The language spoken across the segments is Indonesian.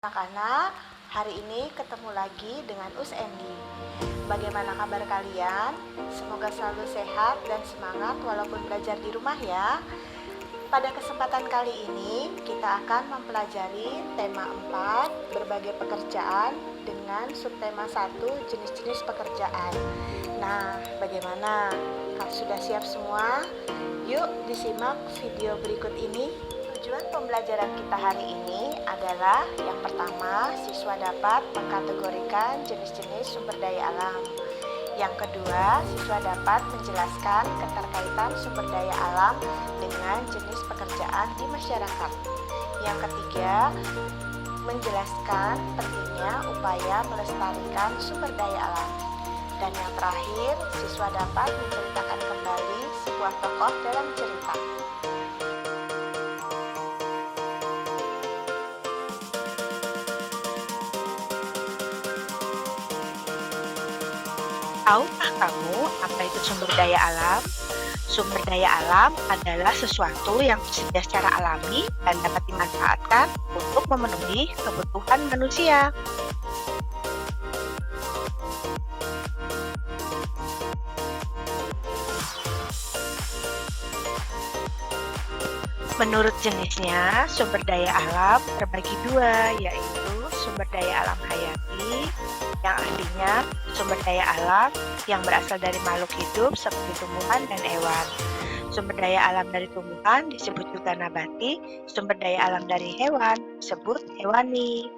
Anak-anak, hari ini ketemu lagi dengan Endi. Bagaimana kabar kalian? Semoga selalu sehat dan semangat walaupun belajar di rumah ya. Pada kesempatan kali ini, kita akan mempelajari tema 4, berbagai pekerjaan dengan subtema 1, jenis-jenis pekerjaan. Nah, bagaimana? Sudah siap semua? Yuk disimak video berikut ini. Tujuan pembelajaran kita hari ini adalah yang pertama, siswa dapat mengkategorikan jenis-jenis sumber daya alam. Yang kedua, siswa dapat menjelaskan keterkaitan sumber daya alam dengan jenis pekerjaan di masyarakat. Yang ketiga, menjelaskan pentingnya upaya melestarikan sumber daya alam. Dan yang terakhir, siswa dapat menceritakan kembali sebuah tokoh dalam cerita. Tahukah kamu apa itu sumber daya alam? Sumber daya alam adalah sesuatu yang tersedia secara alami dan dapat dimanfaatkan untuk memenuhi kebutuhan manusia. Menurut jenisnya, sumber daya alam terbagi dua, yaitu sumber daya alam hayati, yang artinya sumber daya alam yang berasal dari makhluk hidup seperti tumbuhan dan hewan. Sumber daya alam dari tumbuhan disebut juga nabati, sumber daya alam dari hewan disebut hewani.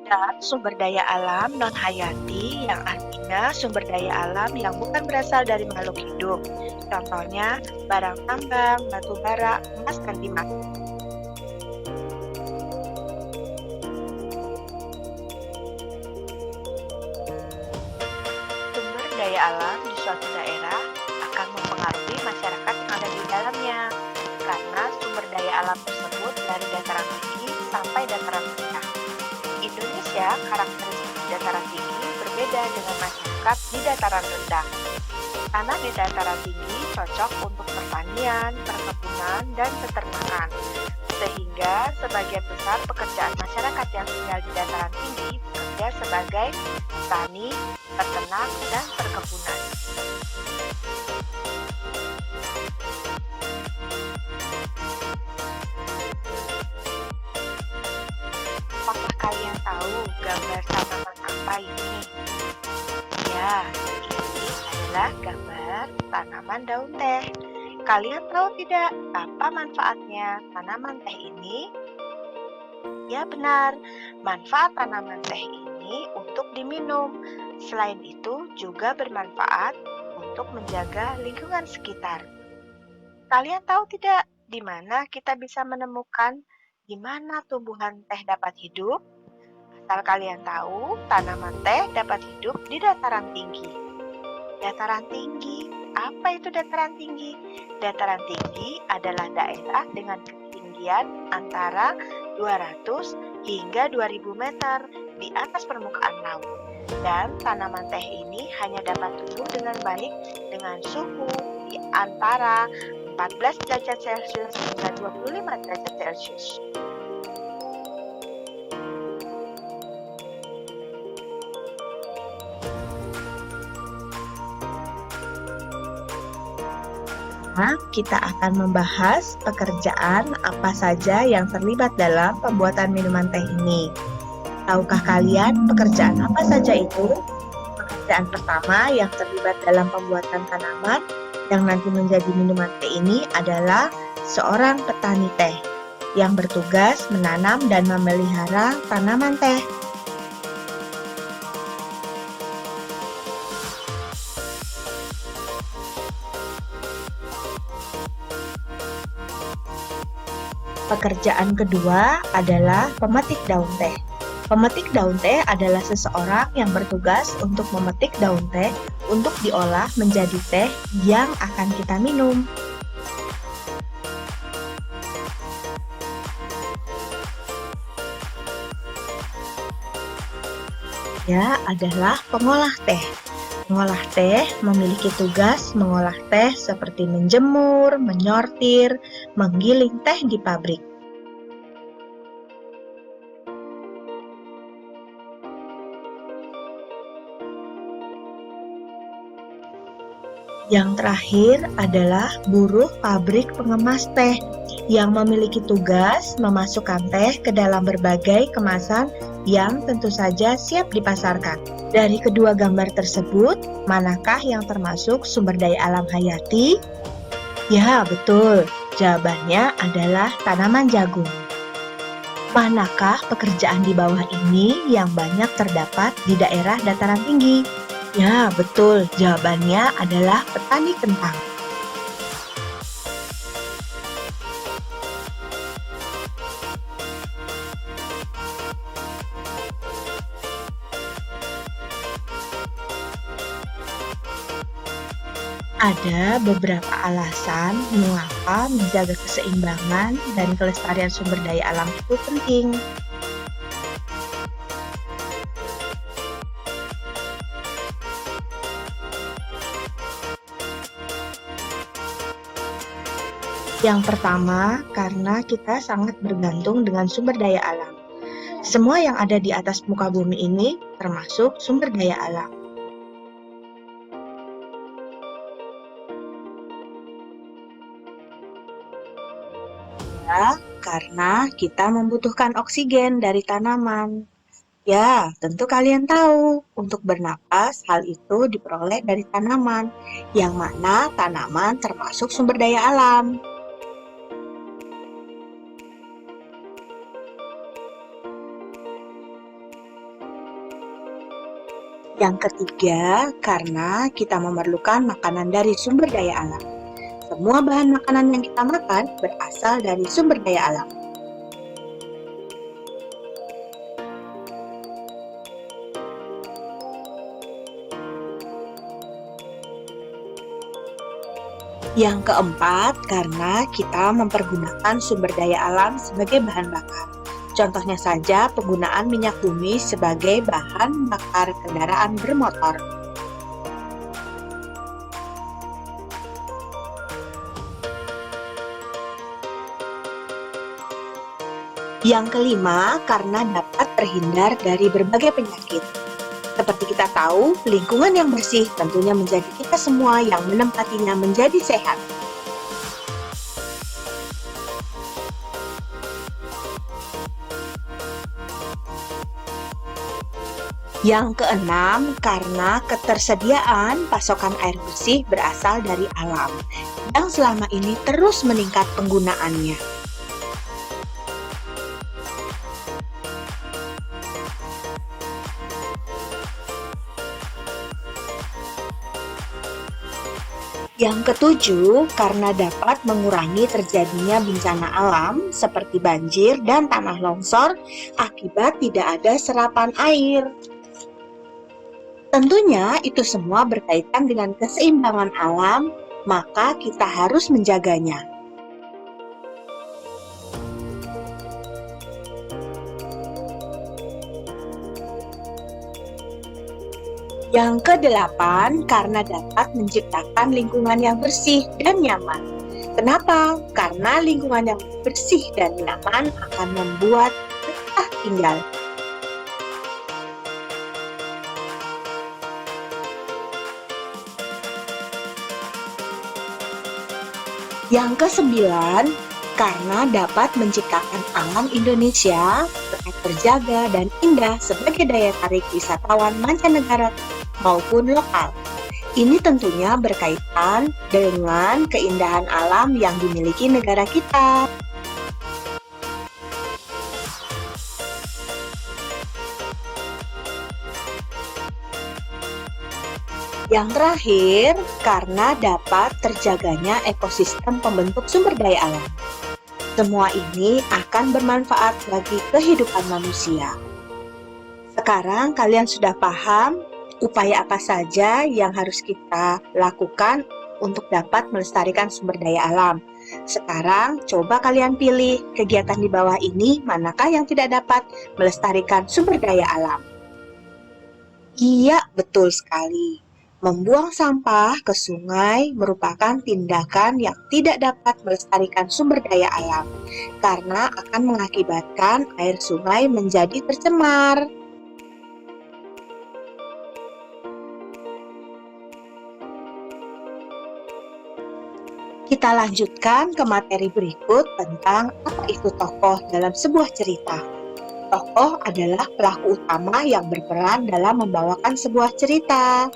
Dan sumber daya alam non-hayati yang artinya sumber daya alam yang bukan berasal dari makhluk hidup. Contohnya, barang tambang, batu bara, emas, dan timah. Sumber daya alam di suatu daerah akan mempengaruhi masyarakat yang ada di dalamnya, karena sumber daya alam tersebut dari dataran tinggi sampai dataran rendah. Indonesia karakteristik dataran tinggi berbeda dengan masyarakat di dataran rendah. Tanah di dataran tinggi cocok untuk pertanian, perkebunan, dan peternakan, sehingga sebagian besar pekerjaan masyarakat yang tinggal di dataran tinggi bekerja sebagai petani, peternak, dan perkebunan. Apakah kalian tahu gambar tanaman apa ini? Ya, ini adalah gambar tanaman daun teh. Kalian tahu tidak apa manfaatnya tanaman teh ini? Ya benar, manfaat tanaman teh ini untuk diminum. Selain itu juga bermanfaat untuk menjaga lingkungan sekitar. Kalian tahu tidak di mana kita bisa menemukan di mana tumbuhan teh dapat hidup? Asal kalian tahu, tanaman teh dapat hidup di dataran tinggi. Dataran tinggi, apa itu dataran tinggi? Dataran tinggi adalah daerah dengan ketinggian antara 200 hingga 2000 meter di atas permukaan laut. Dan tanaman teh ini hanya dapat tumbuh dengan baik dengan suhu di antara 14 derajat Celcius hingga 25 derajat Celcius. Kita akan membahas pekerjaan apa saja yang terlibat dalam pembuatan minuman teh ini. Tahukah kalian pekerjaan apa saja itu? Pekerjaan pertama yang terlibat dalam pembuatan tanaman yang nanti menjadi minuman teh ini adalah seorang petani teh yang bertugas menanam dan memelihara tanaman teh. Pekerjaan kedua adalah pemetik daun teh. Pemetik daun teh adalah seseorang yang bertugas untuk memetik daun teh untuk diolah menjadi teh yang akan kita minum. Dia adalah pengolah teh. Mengolah teh memiliki tugas mengolah teh seperti menjemur, menyortir, menggiling teh di pabrik. Yang terakhir adalah buruh pabrik pengemas teh yang memiliki tugas memasukkan teh ke dalam berbagai kemasan yang tentu saja siap dipasarkan. Dari kedua gambar tersebut, manakah yang termasuk sumber daya alam hayati? Ya, betul. Jawabannya adalah tanaman jagung. Manakah pekerjaan di bawah ini yang banyak terdapat di daerah dataran tinggi? Ya, betul. Jawabannya adalah petani kentang. Ada beberapa alasan mengapa menjaga keseimbangan dan kelestarian sumber daya alam itu penting. Yang pertama, karena kita sangat bergantung dengan sumber daya alam. Semua yang ada di atas muka bumi ini termasuk sumber daya alam. Ya, karena kita membutuhkan oksigen dari tanaman. Ya, tentu kalian tahu, untuk bernapas hal itu diperoleh dari tanaman, yang mana tanaman termasuk sumber daya alam. Yang ketiga, karena kita memerlukan makanan dari sumber daya alam. Semua bahan makanan yang kita makan berasal dari sumber daya alam. Yang keempat, karena kita mempergunakan sumber daya alam sebagai bahan bakar. Contohnya saja penggunaan minyak bumi sebagai bahan bakar kendaraan bermotor. Yang kelima, karena dapat terhindar dari berbagai penyakit. Seperti kita tahu, lingkungan yang bersih tentunya menjadi kita semua yang menempatinya menjadi sehat. Yang keenam, karena ketersediaan pasokan air bersih berasal dari alam, yang selama ini terus meningkat penggunaannya. Yang ketujuh, karena dapat mengurangi terjadinya bencana alam seperti banjir dan tanah longsor akibat tidak ada serapan air. Tentunya itu semua berkaitan dengan keseimbangan alam, maka kita harus menjaganya. Yang kedelapan, karena dapat menciptakan lingkungan yang bersih dan nyaman. Kenapa? Karena lingkungan yang bersih dan nyaman akan membuat betah tinggal. Yang kesembilan, karena dapat menciptakan alam Indonesia tetap terjaga dan indah sebagai daya tarik wisatawan mancanegara maupun lokal. Ini tentunya berkaitan dengan keindahan alam yang dimiliki negara kita. Yang terakhir, karena dapat terjaganya ekosistem pembentuk sumber daya alam. Semua ini akan bermanfaat bagi kehidupan manusia. Sekarang kalian sudah paham upaya apa saja yang harus kita lakukan untuk dapat melestarikan sumber daya alam. Sekarang coba kalian pilih kegiatan di bawah ini manakah yang tidak dapat melestarikan sumber daya alam. Iya, betul sekali. Membuang sampah ke sungai merupakan tindakan yang tidak dapat melestarikan sumber daya alam karena akan mengakibatkan air sungai menjadi tercemar. Kita lanjutkan ke materi berikut tentang apa itu tokoh dalam sebuah cerita. Tokoh adalah pelaku utama yang berperan dalam membawakan sebuah cerita.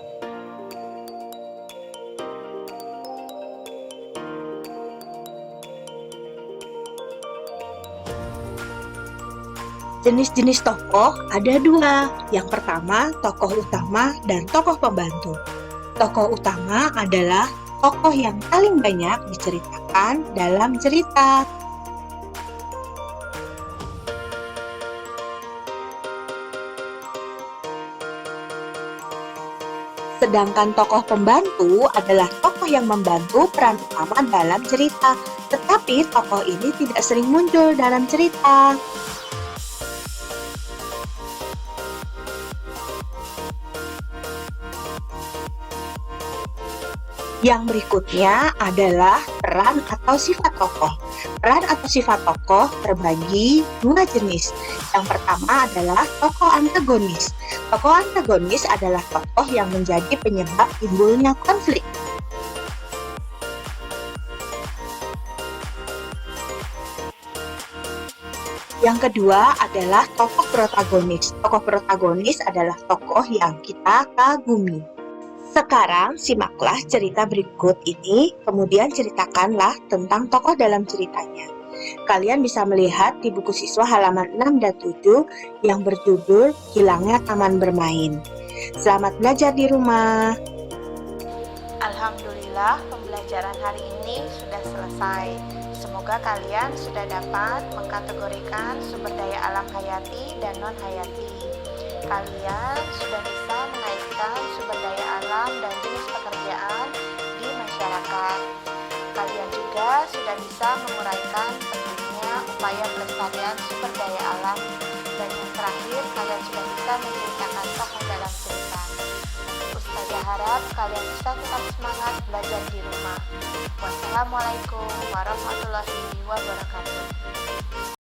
Jenis-jenis tokoh ada dua. Yang pertama, tokoh utama dan tokoh pembantu. Tokoh utama adalah tokoh yang paling banyak diceritakan dalam cerita. Sedangkan tokoh pembantu adalah tokoh yang membantu peran utama dalam cerita, tetapi tokoh ini tidak sering muncul dalam cerita. Yang berikutnya adalah peran atau sifat tokoh. Peran atau sifat tokoh terbagi dua jenis. Yang pertama adalah tokoh antagonis. Tokoh antagonis adalah tokoh yang menjadi penyebab timbulnya konflik. Yang kedua adalah tokoh protagonis. Tokoh protagonis adalah tokoh yang kita kagumi. Sekarang simaklah cerita berikut ini, kemudian ceritakanlah tentang tokoh dalam ceritanya. Kalian bisa melihat di buku siswa halaman 6 dan 7 yang berjudul Hilangnya Taman Bermain. Selamat belajar di rumah. Alhamdulillah, pembelajaran hari ini sudah selesai. Semoga kalian sudah dapat mengkategorikan sumber daya alam hayati dan non-hayati. Kalian sudah bisa mengaitkan sumber daya alam dan jenis pekerjaan di masyarakat. Kalian juga sudah bisa menguraikan pentingnya upaya pelestarian sumber daya alam. Dan yang terakhir, kalian sudah bisa menceritakan tokoh dalam cerita. Ustazah harap kalian bisa tetap semangat belajar di rumah. Wassalamualaikum warahmatullahi wabarakatuh.